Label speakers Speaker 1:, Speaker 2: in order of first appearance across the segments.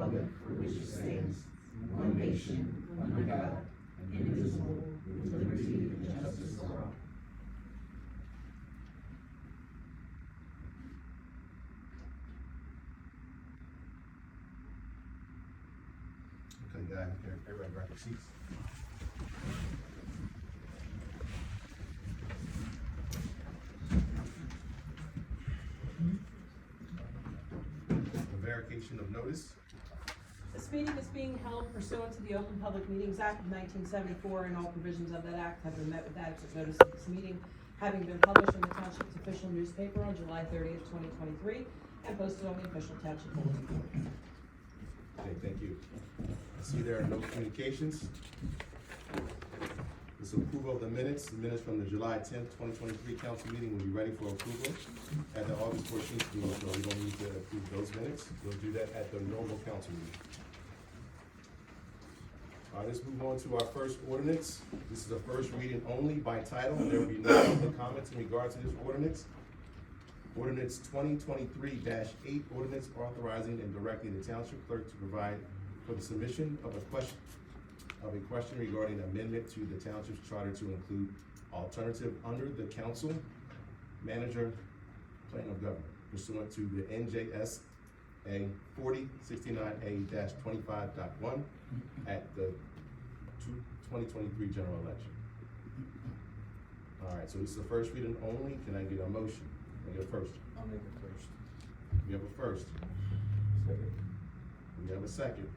Speaker 1: republic for which it stands, one nation, under God, indivisible, with liberty and justice for all.
Speaker 2: Okay, guys, everybody grab your seats. The verification of notice.
Speaker 3: This meeting is being held pursuant to the Open Public Meetings Act of 1974, and all provisions of that act have been met with adequate notice of this meeting, having been published in the Township's official newspaper on July 30th, 2023, and posted on the official Township bulletin board.
Speaker 2: Okay, thank you. I see there are no communications. This approval of the minutes from the July 10th, 2023 council meeting will be ready for approval at the August 14th meeting, so we don't need to approve those minutes. We'll do that at the normal council meeting. All right, let's move on to our first ordinance. This is a first reading only by title, and there will be no public comments in regard to this ordinance. Ordinance 2023-8, ordinance authorizing and directing the township clerk to provide for the submission of a question regarding amendment to the township's charter to include alternative under the council manager plan of government pursuant to the NJSA 4069A-25.1 at the 2023 general election. All right, so this is the first reading only. Can I get a motion? Can I get a first?
Speaker 4: I'll make it first.
Speaker 2: We have a first.
Speaker 4: Second.
Speaker 2: We have a second.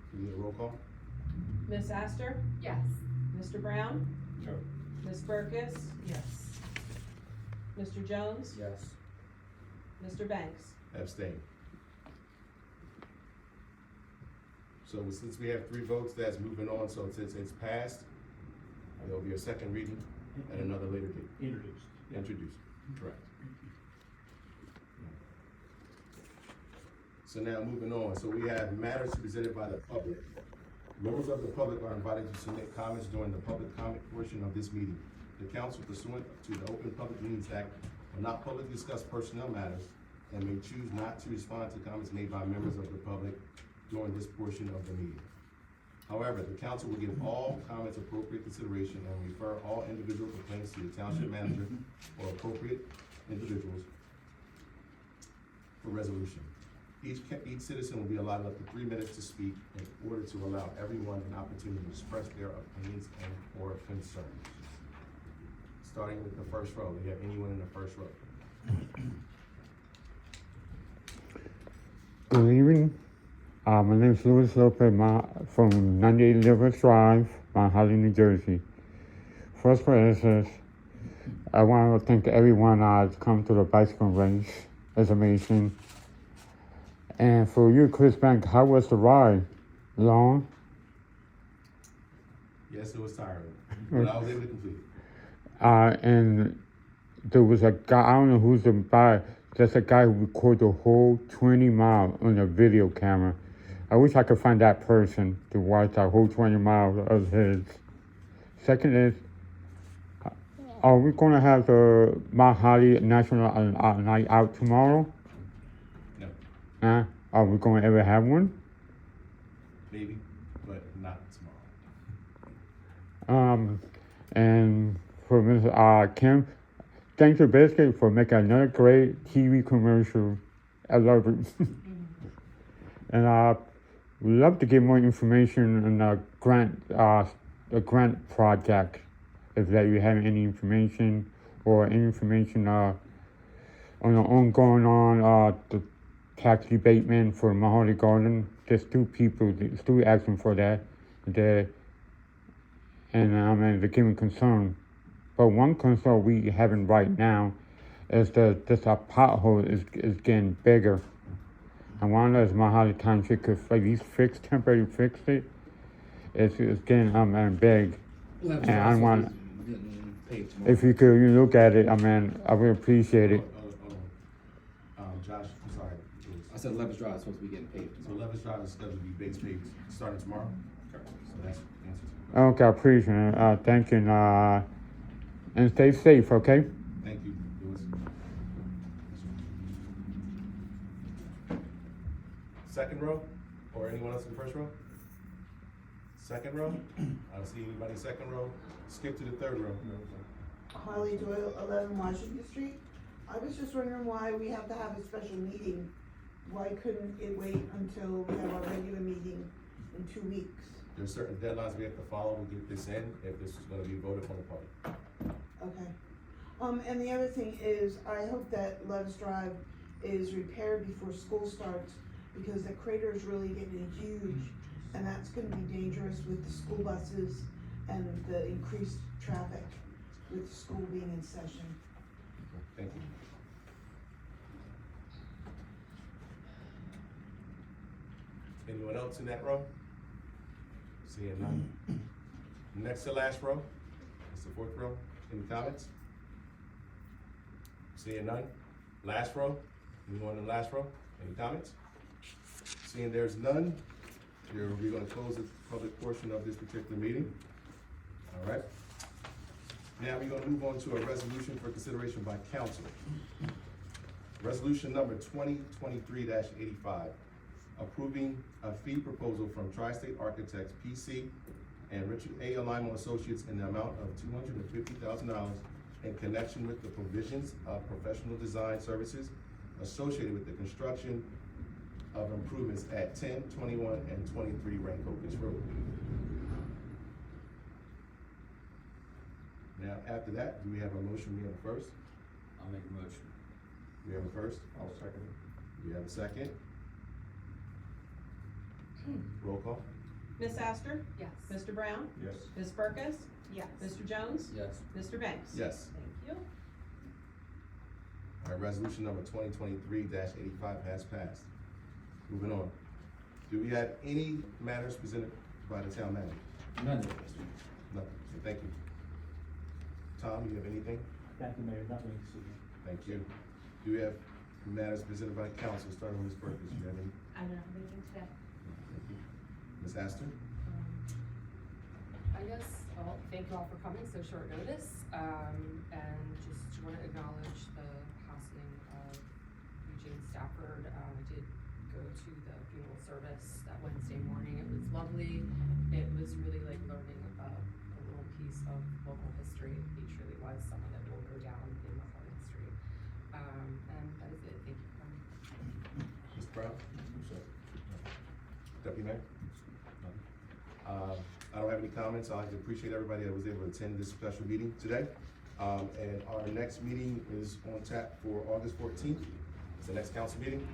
Speaker 2: Can we get a roll call?
Speaker 3: Ms. Astor?
Speaker 5: Yes.
Speaker 3: Mr. Brown?
Speaker 4: No.
Speaker 3: Ms. Burkus?
Speaker 5: Yes.
Speaker 3: Mr. Jones?
Speaker 4: Yes.
Speaker 3: Mr. Banks?
Speaker 2: Abstain. So since we have 3 votes, that's moving on, so since it's passed, there'll be a second reading at another later date. Introduced, correct. So now moving on, so we have matters presented by the public. Members of the public are invited to submit comments during the public comment portion of this meeting. The council pursuant to the Open Public Meetings Act will not publicly discuss personnel matters and may choose not to respond to comments made by members of the public during this portion of the meeting. However, the council will give all comments appropriate consideration and refer all individual complaints to the township manager or appropriate individuals for resolution. Each citizen will be allotted up to 3 minutes to speak in order to allow everyone an opportunity to express their opinions and or concerns. Starting with the first row, do you have anyone in the first row?
Speaker 6: Good evening. My name is Louis Lopez from 98 Rivers Drive, Mount Holly, New Jersey. First question is, I want to thank everyone that's come to the bicycle race. It's amazing. And for you, Chris Bank, how was the ride? Long?
Speaker 2: Yes, it was tiring, but I was able to complete it.
Speaker 6: And there was a guy, I don't know who's the guy, there's a guy who recorded the whole 20 miles on a video camera. I wish I could find that person to watch that whole 20 miles of his. Second is, are we going to have the Mount Holly National Night Out tomorrow?
Speaker 2: No,
Speaker 6: Are we going to ever have one?
Speaker 2: maybe, but not tomorrow.
Speaker 6: And for Ms. Kim, thank you basically for making another great TV commercial. I love it. And we'd love to get more information on the grant project. If that you have any information or any information on the ongoing the tax abatement for Mahoney Garden. There's 2 people still asking for that. And they're giving concern. But one concern we having right now is that this pothole is getting bigger. I wonder if Mahoney Township could at least temporarily fix it. It's getting big. And I want, if you could look at it, I would appreciate it.
Speaker 2: Josh, I'm sorry.
Speaker 4: I said Levis Drive is supposed to be getting paved.
Speaker 2: So Levis Drive is scheduled to be base paved starting tomorrow? Correct. So that's the answer to the question.
Speaker 6: Okay, I appreciate it. Thank you. And stay safe, okay?
Speaker 2: Thank you, Louis. Second row, or anyone else in the first row? Second row? I don't see anybody second row. Skip to the third row.
Speaker 1: Harley Doyle, 11 Washington Street. I was just wondering why we have to have a special meeting. Why couldn't it wait until we have our regular meeting in 2 weeks?
Speaker 2: There's certain deadlines we have to follow to get this in, if this is gonna be voted on the public.
Speaker 1: Okay. And the other thing is, I hope that Love's Drive is repaired before school starts, because the crater is really getting huge, and that's gonna be dangerous with the school buses and the increased traffic with school being in session.
Speaker 2: Thank you. Anyone else in that row? Seeing none. Next to last row, it's the fourth row. Any comments? Seeing none. Last row, anyone in the last row? Any comments? Seeing there's none, we're gonna close the public portion of this particular meeting. All right. Now we're gonna move on to a resolution for consideration by council. Resolution number 2023-85, approving a fee proposal from Tri-State Architects PC and Richard A. Alimo Associates in the amount of $250,000 in connection with the provisions of professional design services associated with the construction of improvements at 10, 21, and 23 Rancocas Road. Now, after that, do we have a motion? We have a first?
Speaker 4: I'll make a motion.
Speaker 2: We have a first?
Speaker 4: I'll second it.
Speaker 2: We have a second? Roll call?
Speaker 3: Ms. Astor?
Speaker 5: Yes.
Speaker 3: Mr. Brown?
Speaker 4: Yes.
Speaker 3: Ms. Burkus?
Speaker 5: Yes.
Speaker 3: Mr. Jones?
Speaker 4: Yes.
Speaker 3: Mr. Banks?
Speaker 2: Yes.
Speaker 3: Thank you.
Speaker 2: All right, resolution number 2023-85 has passed. Moving on. Do we have any matters presented by the town manager?
Speaker 4: None of this.
Speaker 2: Nothing. So thank you. Tom, you have anything?
Speaker 7: Thank you, Mayor, nothing this evening.
Speaker 2: Thank you. Do we have matters presented by council, starting with Ms. Burkus? You have any?
Speaker 5: I don't have anything today.
Speaker 2: Thank you. Ms. Astor?
Speaker 5: I guess, well, thank you all for coming so short notice, and just want to acknowledge the passing of Eugene Stafford. I did go to the funeral service that Wednesday morning. It was lovely. It was really like learning a little piece of local history. He truly was someone that will go down in the art history. And that is it. Thank you for coming.
Speaker 2: Mr. Brown? Deputy Mayor? I don't have any comments. I'd like to appreciate everybody that was able to attend this special meeting today. And our next meeting is on tap for August 14th. It's the next council meeting.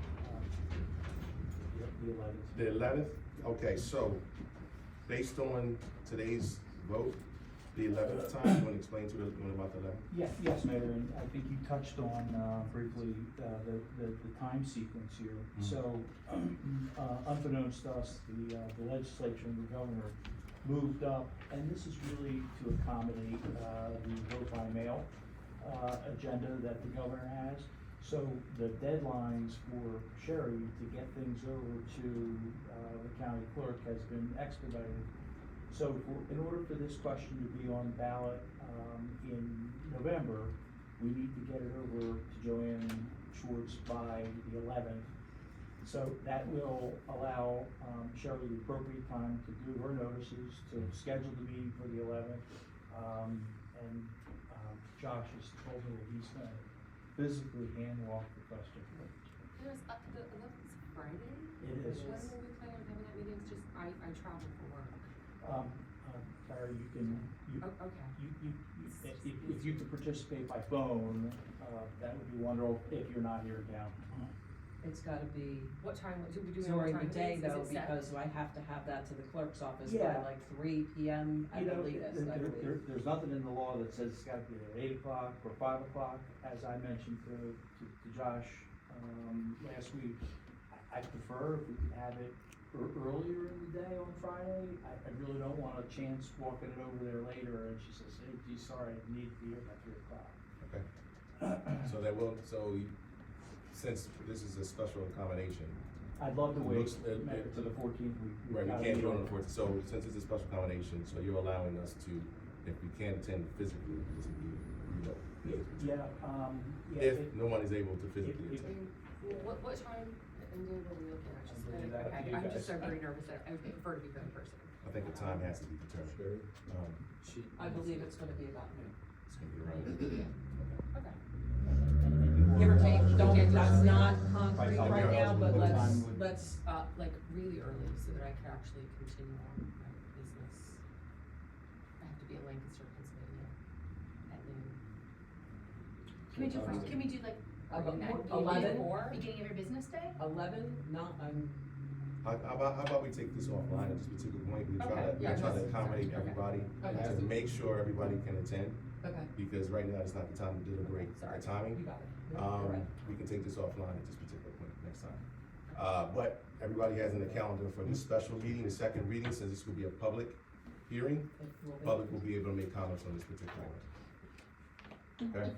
Speaker 7: Yep, the 11th.
Speaker 2: The 11th? Okay, so based on today's vote, the 11th time, you want to explain to everyone about the 11th?
Speaker 7: Yes, Mayor, and I think you touched on, briefly, the time sequence here. So, unbeknownst to us, the legislature and the governor moved up, and this is really to accommodate, the vote by mail, agenda that the governor has. So the deadlines for Sherry to get things over to, the county clerk has been expedited. So in order for this question to be on the ballot, in November, we need to get it over to Joanne Schwartz by the 11th. So that will allow, Sherry the appropriate time to do her notices, to schedule the meeting for the 11th. Josh has told me that he's gonna physically hand walk the question.
Speaker 5: There's, the 11th is Friday?
Speaker 7: It is.
Speaker 5: When will we plan on having that meeting? It's just, I travel for work.
Speaker 7: Barry, you can,
Speaker 5: Oh, okay.
Speaker 7: if you could participate by phone, that would be wonderful if you're not here in town.
Speaker 3: It's gotta be
Speaker 5: What time, do we do it what
Speaker 3: during
Speaker 5: time
Speaker 3: the
Speaker 5: it
Speaker 3: day
Speaker 5: is? Is
Speaker 3: though,
Speaker 5: it set?
Speaker 3: because I have to have that to the clerk's office by
Speaker 7: Yeah.
Speaker 3: like 3 p.m. at
Speaker 7: You
Speaker 3: the
Speaker 7: know,
Speaker 3: latest, I believe.
Speaker 7: there's nothing in the law that says it's gotta be at 8 o'clock or 5 o'clock, as I mentioned to Josh, last week. I prefer if we could have it earlier in the day on Friday. I really don't want a chance walking it over there later, and she says, hey, gee, sorry, I need to be here by 3 o'clock.
Speaker 2: Okay. Since this is a special accommodation,
Speaker 7: I'd love to wait,
Speaker 2: Looks-
Speaker 7: make it to the 14th.
Speaker 2: right, we can't do it on the 14th, so since it's a special accommodation, so you're allowing us to, if we can't attend physically, this would be,
Speaker 7: Yeah,
Speaker 2: if no one is able to physically
Speaker 7: If-
Speaker 2: attend.
Speaker 5: What time ended, what are we looking at? Just a
Speaker 7: leave
Speaker 5: minute,
Speaker 7: that up to
Speaker 5: okay,
Speaker 7: you
Speaker 5: I'm
Speaker 7: guys.
Speaker 5: just so very nervous that I would prefer to be there in person.
Speaker 2: I think the time has to be determined.
Speaker 3: I believe it's gonna be about noon.
Speaker 2: It's gonna be around.
Speaker 5: Okay.
Speaker 3: Give or take, don't,
Speaker 5: Okay,
Speaker 3: that's not
Speaker 7: Right,
Speaker 3: concrete
Speaker 7: tell me
Speaker 3: right now, but
Speaker 7: what
Speaker 3: let's,
Speaker 7: time would-
Speaker 3: let's,
Speaker 5: Like really early so that I can actually continue on my business. I have to be in Lancaster, Pennsylvania at noon.
Speaker 8: Can we do like
Speaker 5: Early night,
Speaker 3: 11?
Speaker 5: before?
Speaker 8: beginning of your business day?
Speaker 3: 11, not,
Speaker 2: How about we take this offline at this particular point, we try
Speaker 5: Okay,
Speaker 2: to,
Speaker 5: yeah,
Speaker 2: try to
Speaker 5: just-
Speaker 2: accommodate
Speaker 5: okay.
Speaker 2: everybody,
Speaker 3: Okay.
Speaker 2: to make sure everybody can attend,
Speaker 3: okay,
Speaker 2: because right now it's not the time to deliberate
Speaker 5: Sorry.
Speaker 2: the timing.
Speaker 3: you got it. Yeah, you're right.
Speaker 2: We can take this offline at this particular point next time. But everybody has in the calendar for this special meeting, the second reading, since this will be a public hearing,
Speaker 3: It will be.
Speaker 2: public will be able to make comments on this particular one. Okay,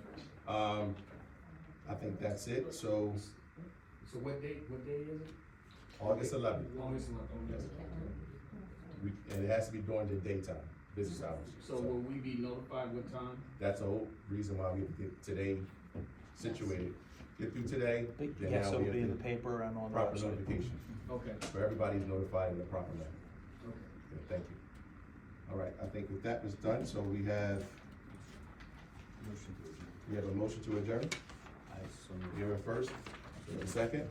Speaker 2: I think that's it, so
Speaker 4: So what day is it?
Speaker 2: August 11th.
Speaker 4: August 11th.
Speaker 2: Yes. And it has to be during the daytime, business hours.
Speaker 4: So will we be notified what time?
Speaker 2: That's the whole reason why we have to get today situated. Get through today, then
Speaker 7: Yes,
Speaker 2: now
Speaker 7: it'll
Speaker 2: we have
Speaker 7: be in the
Speaker 2: to
Speaker 7: paper and on the
Speaker 2: proper
Speaker 7: website.
Speaker 2: notification,
Speaker 4: Okay,
Speaker 2: so everybody's notified in the proper manner.
Speaker 4: okay.
Speaker 2: Okay, thank you. All right, I think with that was done, so we have a motion to adjourn. We have a first, we have a second.